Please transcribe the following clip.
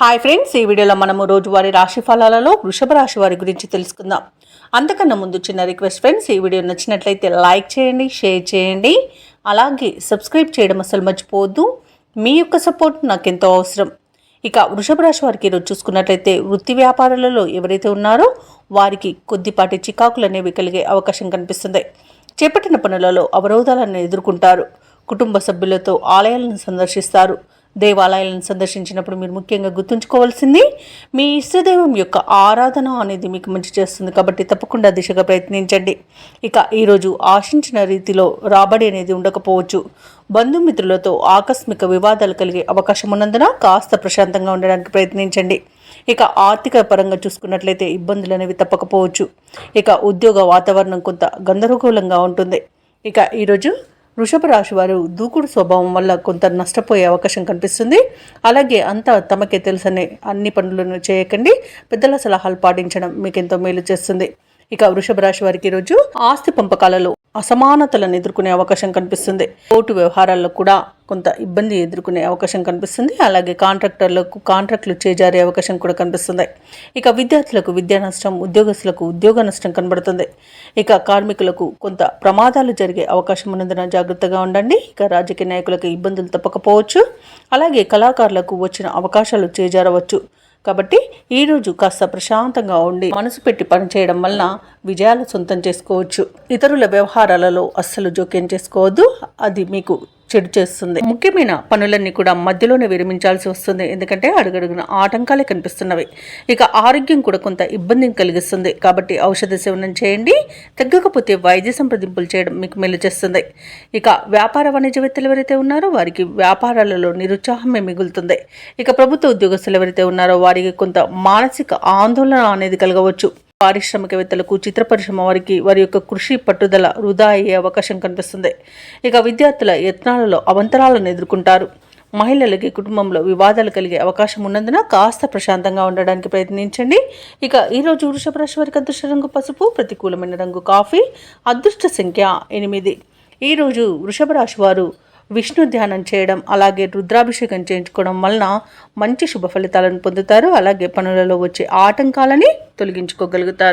Hi friends, ఈ వీడియోలో మనము రోజువారీ రాశి ఫలాలలో వృషభ రాశి వారి గురించి తెలుసుకుందాం. అంతకన్నా ముందు చిన్న రిక్వెస్ట్ ఫ్రెండ్స్, ఈ వీడియో నచ్చినట్లయితే లైక్ చేయండి, షేర్ చేయండి, అలాగే సబ్స్క్రైబ్ చేయడం అసలు మర్చిపోవద్దు. మీ యొక్క సపోర్ట్ నాకెంతో అవసరం. ఇక వృషభ రాశి వారికి ఈరోజు చూసుకున్నట్లయితే వృత్తి వ్యాపారాలలో ఎవరైతే ఉన్నారో వారికి కొద్దిపాటి చికాకులు అనేవి కలిగే అవకాశం కనిపిస్తుంది. చేపట్టిన పనులలో అవరోధాలను ఎదుర్కొంటారు. కుటుంబ సభ్యులతో ఆలయాలను సందర్శిస్తారు. దేవాలయాలను సందర్శించినప్పుడు మీరు ముఖ్యంగా గుర్తుంచుకోవాల్సింది మీ ఇష్టదైవం యొక్క ఆరాధన అనేది మీకు మంచి చేస్తుంది. కాబట్టి తప్పకుండా దిశగా ప్రయత్నించండి. ఇక ఈరోజు ఆశించిన రీతిలో రాబడి అనేది ఉండకపోవచ్చు. బంధుమిత్రులతో ఆకస్మిక వివాదాలు కలిగే అవకాశం ఉన్నందున కాస్త ప్రశాంతంగా ఉండడానికి ప్రయత్నించండి. ఇక ఆర్థిక పరంగా చూసుకున్నట్లయితే ఇబ్బందులు అనేవి తప్పకపోవచ్చు. ఇక ఉద్యోగ వాతావరణం కొంత గందరగోళంగా ఉంటుంది. ఇక ఈరోజు వృషభ రాశి వారు దూకుడు స్వభావం వల్ల కొంత నష్టపోయే అవకాశం కనిపిస్తుంది. అలాగే అంతా తమకే తెలుసనే అన్ని పనులను చేయకండి. పెద్దల సలహాలు పాటించడం మీకు ఎంతో మేలు చేస్తుంది. ఇక వృషభ రాశి వారికి ఈరోజు ఆస్తి పంపకాలలో అసమానతలను ఎదుర్కొనే అవకాశం కనిపిస్తుంది. కోర్టు వ్యవహారాల్లో కూడా కొంత ఇబ్బంది ఎదుర్కొనే అవకాశం కనిపిస్తుంది. అలాగే కాంట్రాక్టర్లకు కాంట్రాక్టులు చేజారే అవకాశం కూడా కనిపిస్తుంది. ఇక విద్యార్థులకు విద్యా నష్టం, ఉద్యోగస్తులకు ఉద్యోగ నష్టం కనబడుతుంది. ఇక కార్మికులకు కొంత ప్రమాదాలు జరిగే అవకాశం ఉన్నందున జాగ్రత్తగా ఉండండి. ఇక రాజకీయ నాయకులకు ఇబ్బందులు తప్పకపోవచ్చు. అలాగే కళాకారులకు వచ్చిన అవకాశాలు చేజారవచ్చు. కాబట్టి ఈరోజు కాస్త ప్రశాంతంగా ఉండి మనసు పెట్టి పనిచేయడం వలన విజయాలు సొంతం చేసుకోవచ్చు. ఇతరుల వ్యవహారాలలో అస్సలు జోక్యం చేసుకోవద్దు, అది మీకు చెడు చేస్తుంది. ముఖ్యమైన పనులన్నీ కూడా మధ్యలోనే విరమించాల్సి వస్తుంది. ఎందుకంటే అడుగడుగున ఆటంకాలే కనిపిస్తున్నవి. ఇక ఆరోగ్యం కూడా కొంత ఇబ్బందిని కలిగిస్తుంది. కాబట్టి ఔషధ సేవనం చేయండి. తగ్గకపోతే వైద్య సంప్రదింపులు చేయడం మీకు మేలు చేస్తుంది. ఇక వ్యాపార వాణిజ్యవేత్తలు ఎవరైతే ఉన్నారో వారికి వ్యాపారాలలో నిరుత్సాహమే మిగులుతుంది. ఇక ప్రభుత్వ ఉద్యోగస్తులు ఎవరైతే ఉన్నారో వారికి కొంత మానసిక ఆందోళన అనేది కలగవచ్చు. పారిశ్రామికవేత్తలకు, చిత్ర పరిశ్రమ వారికి వారి యొక్క కృషి పట్టుదల వృధా అయ్యే అవకాశం కనిపిస్తుంది. ఇక విద్యార్థుల యత్నాలలో అవంతరాలను ఎదుర్కొంటారు. మహిళలకి కుటుంబంలో వివాదాలు కలిగే అవకాశం ఉన్నందున కాస్త ప్రశాంతంగా ఉండడానికి ప్రయత్నించండి. ఇక ఈరోజు వృషభ రాశి వారికి అదృష్ట రంగు పసుపు, ప్రతికూలమైన రంగు కాఫీ, అదృష్ట సంఖ్య 8. ఈరోజు వృషభ రాశి వారు విష్ణు ధ్యానం చేయడం, అలాగే రుద్రాభిషేకం చేయించుకోవడం వలన మంచి శుభ ఫలితాలను పొందుతారు. అలాగే పనులలో వచ్చే ఆటంకాలని తొలగించుకోగలుగుతారు.